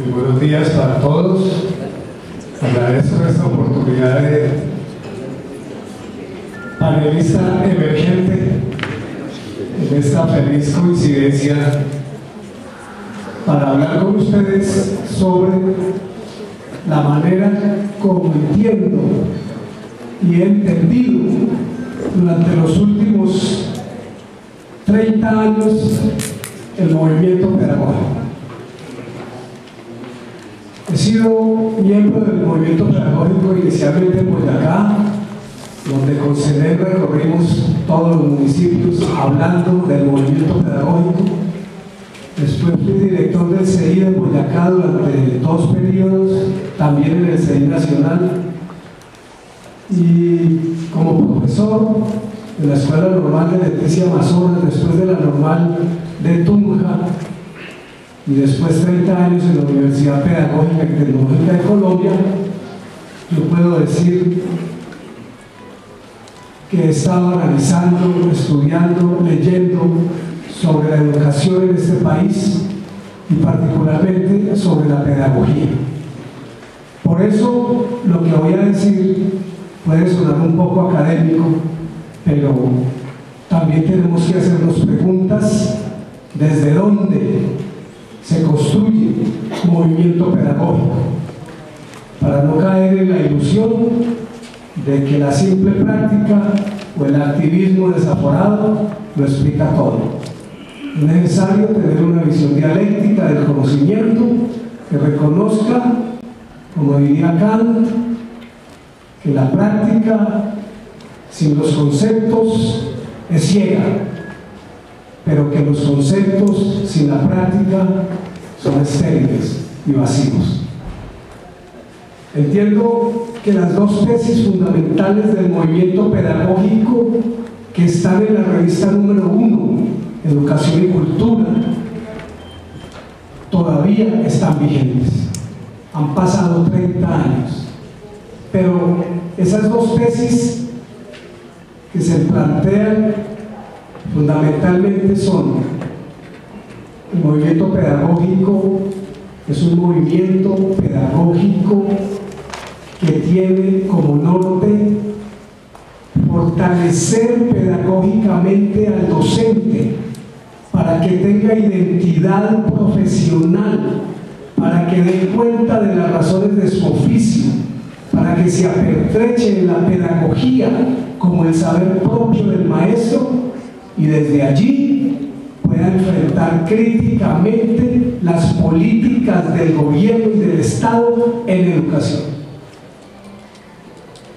Muy buenos días para todos. Agradezco esta oportunidad de panelista emergente en esta feliz coincidencia para hablar con ustedes sobre la manera como entiendo y he entendido durante los últimos 30 años el movimiento pedagógico. He sido miembro del movimiento pedagógico inicialmente en Boyacá, donde con CENER recorrimos todos los municipios hablando del movimiento pedagógico. Después fui director del CEI de Boyacá durante 2 periodos, también en el CEI nacional, y como profesor de la Escuela Normal de Leticia Amazonas, después de la Normal de Tunja, y después 30 años en la Universidad Pedagógica y Tecnológica de Colombia, yo puedo decir que he estado analizando, estudiando, leyendo sobre la educación en este país y particularmente sobre la pedagogía. Por eso lo que voy a decir puede sonar un poco académico, pero también tenemos que hacernos preguntas: ¿desde dónde se construye un movimiento pedagógico? Para no caer en la ilusión de que la simple práctica o el activismo desaforado lo explica todo. Es necesario tener una visión dialéctica del conocimiento que reconozca, como diría Kant, que la práctica sin los conceptos es ciega, pero que los conceptos sin la práctica son estériles y vacíos. Entiendo que las 2 tesis fundamentales del movimiento pedagógico que están en la revista número 1, Educación y Cultura, todavía están vigentes. Han pasado 30 años. Pero esas 2 tesis que se plantean fundamentalmente son: el movimiento pedagógico es un movimiento pedagógico que tiene como norte fortalecer pedagógicamente al docente para que tenga identidad profesional, para que dé cuenta de las razones de su oficio, para que se apertreche en la pedagogía como el saber propio del maestro y desde allí pueda enfrentar críticamente las políticas del gobierno y del Estado en educación.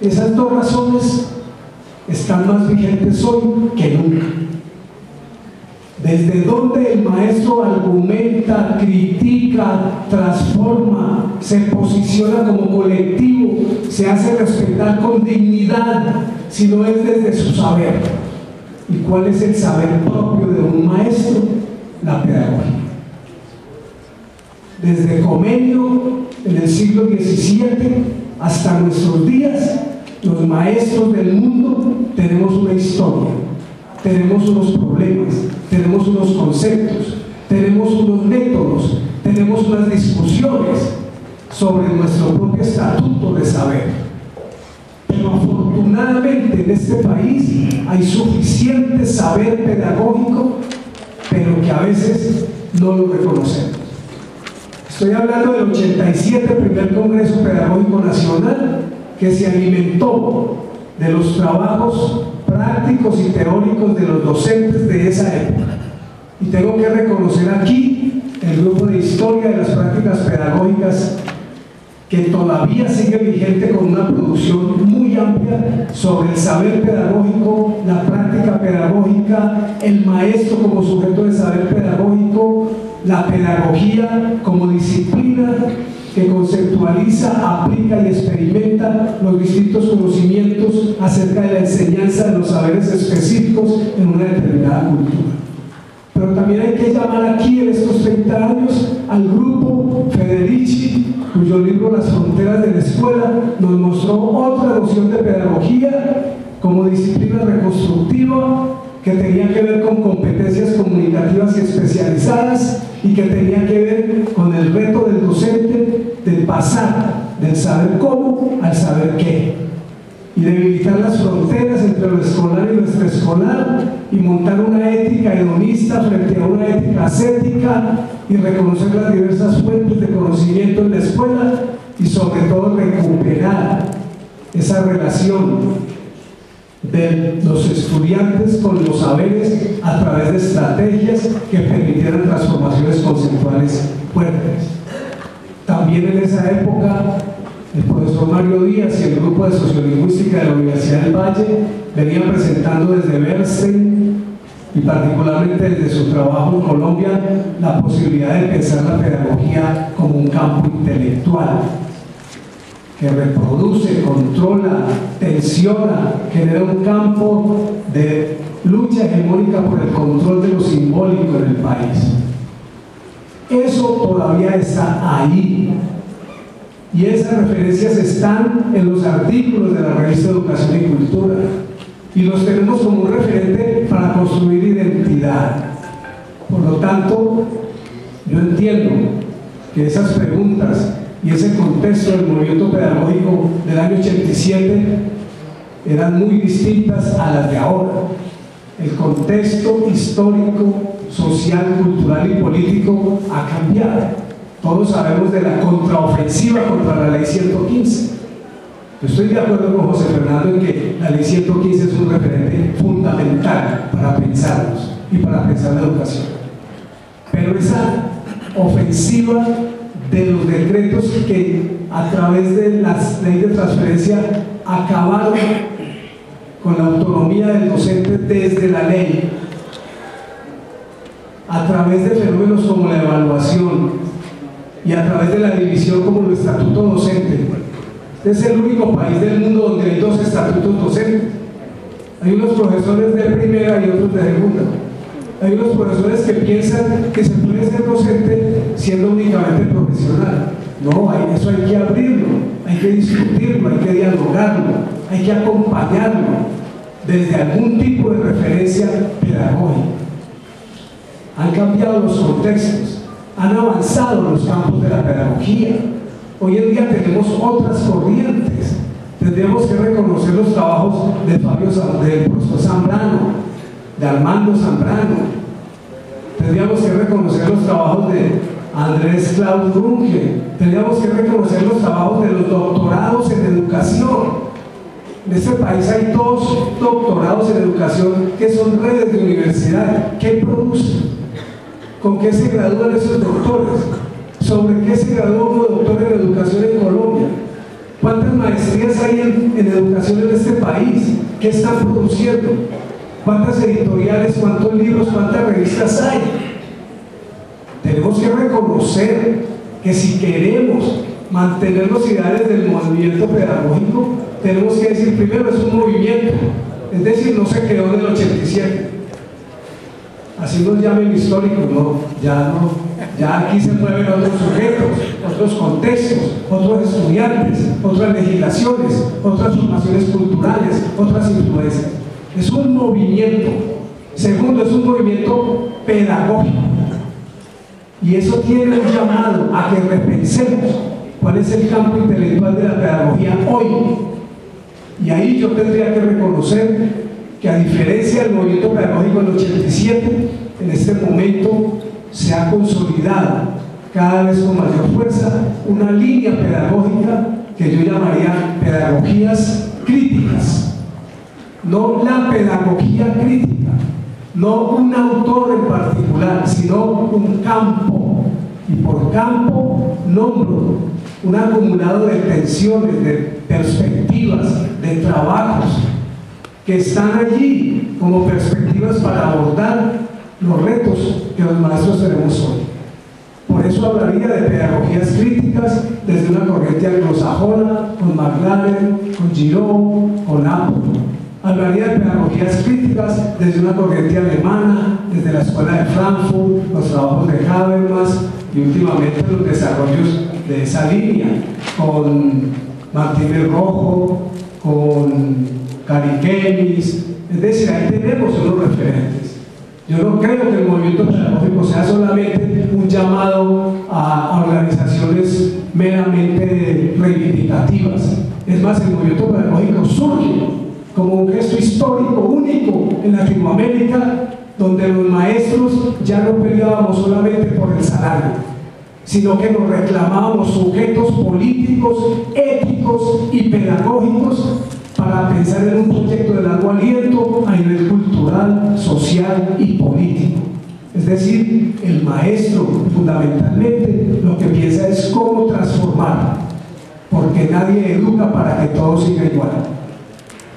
Esas 2 razones están más vigentes hoy que nunca. Desde donde el maestro argumenta, critica, transforma, se posiciona como colectivo, se hace respetar con dignidad, si no es desde su saber. ¿Y cuál es el saber propio de un maestro? La pedagogía. Desde Comenio, en el siglo XVII, hasta nuestros días, los maestros del mundo tenemos una historia, tenemos unos problemas, tenemos unos conceptos, tenemos unos métodos, tenemos unas discusiones sobre nuestro propio estatuto de saber. Pero afortunadamente en este país hay suficiente saber pedagógico, pero que a veces no lo reconocemos. Estoy hablando del 87 primer Congreso Pedagógico Nacional, que se alimentó de los trabajos prácticos y teóricos de los docentes de esa época. Y tengo que reconocer aquí el grupo de historia de las prácticas pedagógicas, que todavía sigue vigente con una producción muy amplia sobre el saber pedagógico, la práctica pedagógica, el maestro como sujeto de saber pedagógico, la pedagogía como disciplina que conceptualiza, aplica y experimenta los distintos conocimientos acerca de la enseñanza de los saberes específicos en una determinada cultura. Pero también hay que llamar aquí en estos 30 años al grupo Federici, cuyo libro Las fronteras de la escuela nos mostró otra noción de pedagogía como disciplina reconstructiva que tenía que ver con competencias comunicativas y especializadas y que tenía que ver con el reto del docente de pasar del saber cómo al saber qué y debilitar las fronteras entre lo escolar y lo extraescolar y montar una ética hedonista frente a una ética ascética y reconocer las diversas fuentes de conocimiento en la escuela y sobre todo recuperar esa relación de los estudiantes con los saberes a través de estrategias que permitieran transformaciones conceptuales fuertes. También en esa época el profesor Mario Díaz y el grupo de Sociolingüística de la Universidad del Valle venían presentando desde Bernstein y particularmente desde su trabajo en Colombia la posibilidad de pensar la pedagogía como un campo intelectual que reproduce, controla, tensiona, genera un campo de lucha hegemónica por el control de lo simbólico en el país. Eso todavía está ahí. Y esas referencias están en los artículos de la revista Educación y Cultura. Y los tenemos como un referente para construir identidad. Por lo tanto, yo entiendo que esas preguntas y ese contexto del movimiento pedagógico del año 87 eran muy distintas a las de ahora. El contexto histórico, social, cultural y político ha cambiado. Todos sabemos de la contraofensiva contra la ley 115. Yo estoy de acuerdo con José Fernando en que la ley 115 es un referente fundamental para pensarnos y para pensar la educación. Pero esa ofensiva de los decretos que a través de las leyes de transferencia acabaron con la autonomía del docente desde la ley, a través de fenómenos como la evaluación y a través de la división como el estatuto docente. Este es el único país del mundo donde hay dos estatutos docentes. Hay unos profesores de primera y otros de segunda. Hay unos profesores que piensan que se puede ser docente siendo únicamente profesional. No, eso hay que abrirlo, hay que discutirlo, hay que dialogarlo, hay que acompañarlo desde algún tipo de referencia pedagógica. Han cambiado los contextos, han avanzado los campos de la pedagogía. Hoy en día tenemos otras corrientes. Tendríamos que reconocer los trabajos del profesor Zambrano, de Armando Zambrano. Tendríamos que reconocer los trabajos de Andrés Klaus Runge. Tendríamos que reconocer los trabajos de los doctorados en educación. En este país hay 2 doctorados en educación que son redes de universidad. ¿Qué producen? ¿Con qué se gradúan esos doctores? ¿Sobre qué se gradúa un doctor en educación en Colombia? ¿Cuántas maestrías hay en educación en este país? ¿Qué están produciendo? ¿Cuántas editoriales, cuántos libros, cuántas revistas hay? Tenemos que reconocer que si queremos mantener los ideales del movimiento pedagógico, tenemos que decir, primero, es un movimiento, es decir, no se creó en el 87. Así nos llamen históricos, no, ya aquí se mueven otros sujetos, otros contextos, otros estudiantes, otras legislaciones, otras formaciones culturales, otras influencias. Es un movimiento. Segundo, es un movimiento pedagógico. Y eso tiene un llamado a que repensemos cuál es el campo intelectual de la pedagogía hoy. Y ahí yo tendría que reconocer que, a diferencia del movimiento pedagógico del 87, en este momento se ha consolidado cada vez con mayor fuerza una línea pedagógica que yo llamaría pedagogías críticas. No la pedagogía crítica, no un autor en particular, sino un campo. Y por campo nombro un acumulado de tensiones, de perspectivas, de trabajos que están allí como perspectivas para abordar los retos que los maestros tenemos hoy. Por eso hablaría de pedagogías críticas desde una corriente anglosajona, con McLaren, con Giraud, con Apple. Hablaría de pedagogías críticas desde una corriente alemana, desde la Escuela de Frankfurt, los trabajos de Habermas y últimamente los desarrollos de esa línea, con Martínez Rojo, con Cariquemis, es decir, ahí tenemos unos referentes. Yo no creo que el movimiento pedagógico sea solamente un llamado a organizaciones meramente reivindicativas. Es más, el movimiento pedagógico surge como un gesto histórico único en Latinoamérica, donde los maestros ya no peleábamos solamente por el salario, sino que nos reclamábamos sujetos políticos, éticos y pedagógicos para pensar en un proyecto de largo aliento a nivel cultural, social y político. Es decir, el maestro fundamentalmente lo que piensa es cómo transformar, porque nadie educa para que todo siga igual.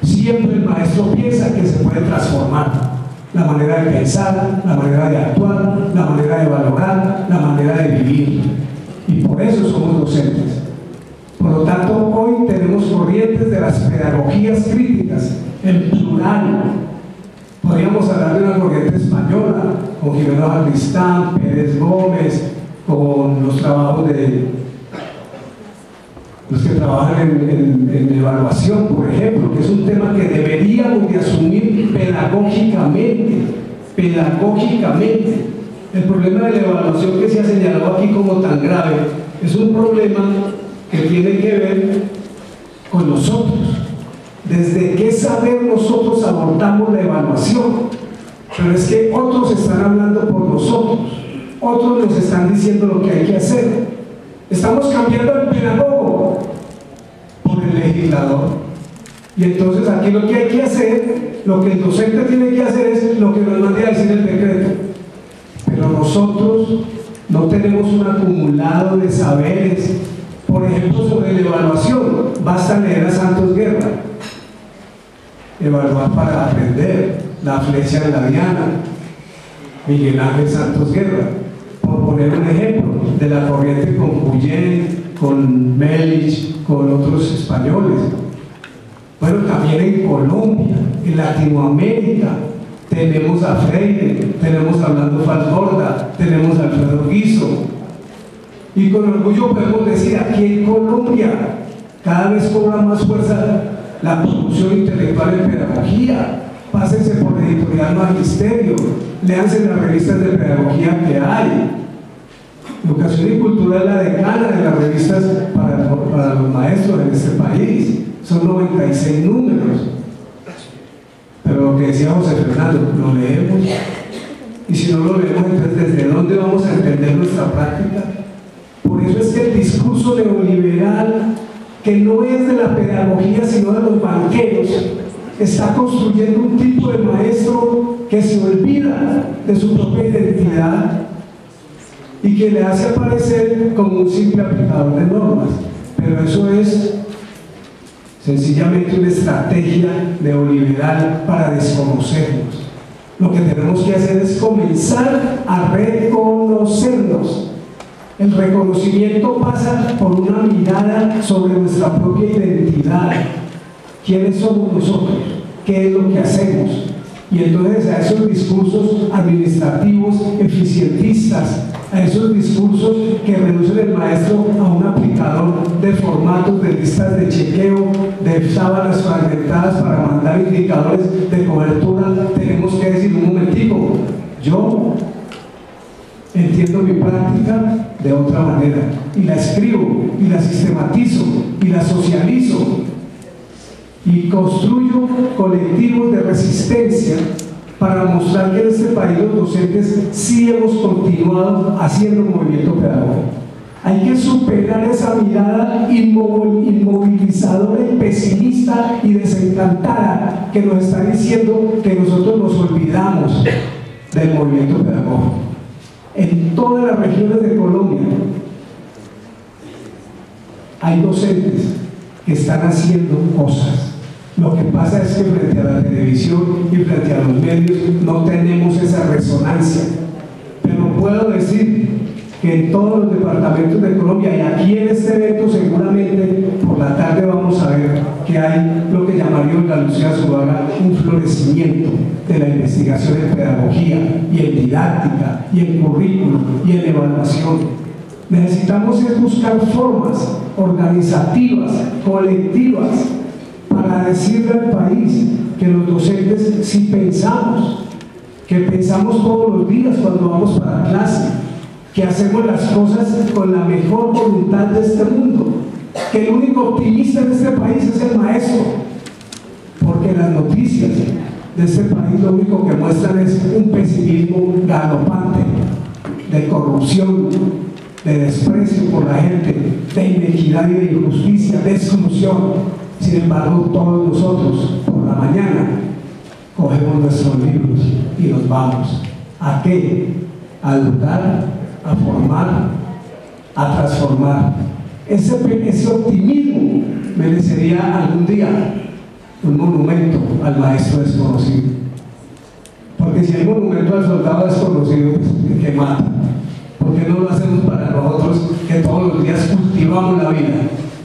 Siempre el maestro piensa que se puede transformar la manera de pensar, la manera de actuar, la manera de valorar, la manera de vivir, y por eso somos docentes. Por lo tanto, hoy tenemos corrientes de las pedagogías críticas en plural. Podríamos hablar de una corriente española con Jimeno Sacristán, Pérez Gómez, con los trabajos de los que trabajan en evaluación, por ejemplo, que es un tema que deberíamos de asumir pedagógicamente. El problema de la evaluación que se ha señalado aquí como tan grave es un problema que tiene que ver con nosotros. Desde qué saber nosotros abordamos la evaluación, pero es que otros están hablando por nosotros, otros nos están diciendo lo que hay que hacer. Estamos cambiando al pedagogo por el legislador, y entonces aquí lo que hay que hacer, lo que el docente tiene que hacer es lo que nos mande a decir el decreto, pero nosotros no tenemos un acumulado de saberes. Por ejemplo, sobre la evaluación, basta leer a Santos Guerra, Evaluar para aprender, La flecha de la diana, Miguel Ángel Santos Guerra, por poner un ejemplo de la corriente con Puyén, con Melich, con otros españoles. Bueno, también en Colombia, en Latinoamérica, tenemos a Freire, tenemos a Orlando Falsborda, tenemos a Alfredo Guizo, y con orgullo podemos decir, aquí en Colombia cada vez cobra más fuerza la producción intelectual en pedagogía. Pásense por Editorial Magisterio, léanse las revistas de pedagogía que hay. Educación y Cultura es la decana de las revistas para los maestros en este país. Son 96 números. Pero lo que decía José Fernando, lo leemos. Y si no lo leemos, entonces ¿desde dónde vamos a entender nuestra práctica? Por eso es que el discurso neoliberal, que no es de la pedagogía sino de los banqueros, está construyendo un tipo de maestro que se olvida de su propia identidad y que le hace aparecer como un simple aplicador de normas. Pero eso es sencillamente una estrategia neoliberal para desconocernos. Lo que tenemos que hacer es comenzar a reconocernos. El reconocimiento pasa por una mirada sobre nuestra propia identidad. ¿Quiénes somos nosotros? ¿Qué es lo que hacemos? Y entonces a esos discursos administrativos eficientistas, a esos discursos que reducen el maestro a un aplicador de formatos, de listas de chequeo, de sábanas fragmentadas para mandar indicadores de cobertura, tenemos que decir un momentico, yo entiendo mi práctica de otra manera y la escribo y la sistematizo y la socializo y construyo colectivos de resistencia para mostrar que en este país los docentes sí hemos continuado haciendo movimiento pedagógico. Hay que superar esa mirada inmovilizadora y pesimista y desencantada que nos está diciendo que nosotros nos olvidamos del movimiento pedagógico. En todas las regiones de Colombia hay docentes que están haciendo cosas. Lo que pasa es que frente a la televisión y frente a los medios no tenemos esa resonancia. Pero puedo decir que en todos los departamentos de Colombia, y aquí en este evento seguramente por la tarde vamos a ver que hay lo que llamaría Olga Lucía Zuluaga un florecimiento de la investigación en pedagogía y en didáctica y en currículum y en evaluación. Necesitamos es buscar formas organizativas, colectivas, para decirle al país que los docentes sí pensamos, que pensamos todos los días cuando vamos para clase, que hacemos las cosas con la mejor voluntad de este mundo, que el único optimista en este país es el maestro, porque las noticias de este país lo único que muestran es un pesimismo galopante, de corrupción, de desprecio por la gente, de inequidad y de injusticia, de exclusión. Sin embargo, todos nosotros por la mañana cogemos nuestros libros y nos vamos. ¿A qué? A educar, a formar, a transformar. Ese optimismo merecería algún día un monumento al maestro desconocido. Porque si hay monumento al soldado desconocido, pues, ¿qué mata? ¿Por qué no lo hacemos para nosotros que todos los días cultivamos la vida?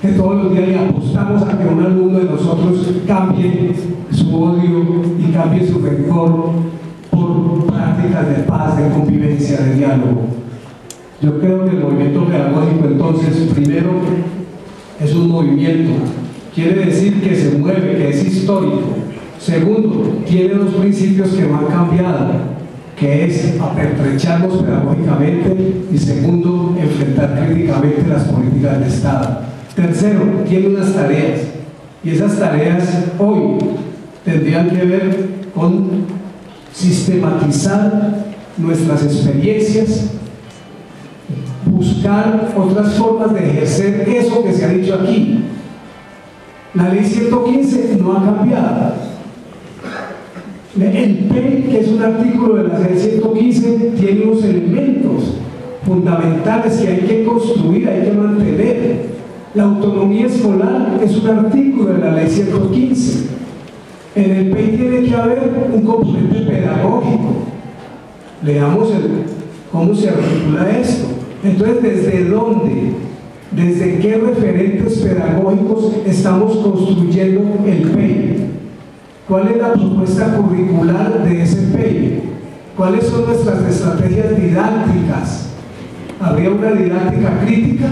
Que todos los días le apostamos a que un alumno de nosotros cambie su odio y cambie su rencor por prácticas de paz, de convivencia, de diálogo. Yo creo que el movimiento pedagógico, entonces, primero, es un movimiento, quiere decir que se mueve, que es histórico. Segundo, tiene dos principios que no han cambiado, que es apertrecharnos pedagógicamente, y segundo, enfrentar críticamente las políticas de Estado. Tercero, tiene unas tareas, y esas tareas hoy tendrían que ver con sistematizar nuestras experiencias, buscar otras formas de ejercer eso que se ha dicho aquí. La ley 115 no ha cambiado. El PEI, que es un artículo de la ley 115, tiene unos elementos fundamentales que hay que construir, hay que mantener. La autonomía escolar es un artículo de la ley 115. En el PEI tiene que haber un componente pedagógico. Leamos cómo se articula esto. Entonces, ¿desde dónde? ¿Desde qué referentes pedagógicos estamos construyendo el PEI? ¿Cuál es la propuesta curricular de ese PEI? ¿Cuáles son nuestras estrategias didácticas? ¿Habría una didáctica crítica?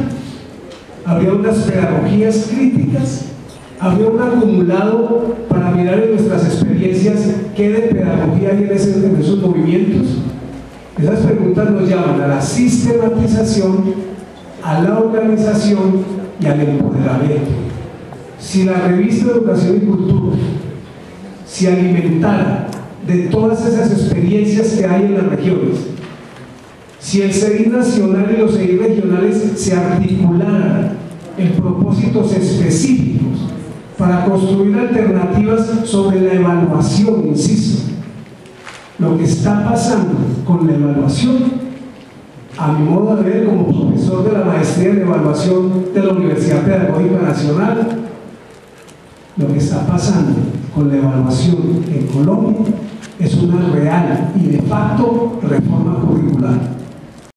¿Habría unas pedagogías críticas? ¿Habría un acumulado para mirar en nuestras experiencias qué de pedagogía hay en esos movimientos? Esas preguntas nos llaman a la sistematización, a la organización y al empoderamiento. Si la revista Educación y Cultura se alimentara de todas esas experiencias que hay en las regiones, si el CEDI nacional y los CEDI regionales se articularan en propósitos específicos para construir alternativas sobre la evaluación, insisto, lo que está pasando con la evaluación, a mi modo de ver como profesor de la maestría en evaluación de la Universidad Pedagógica Nacional, lo que está pasando con la evaluación en Colombia es una real y de facto reforma curricular.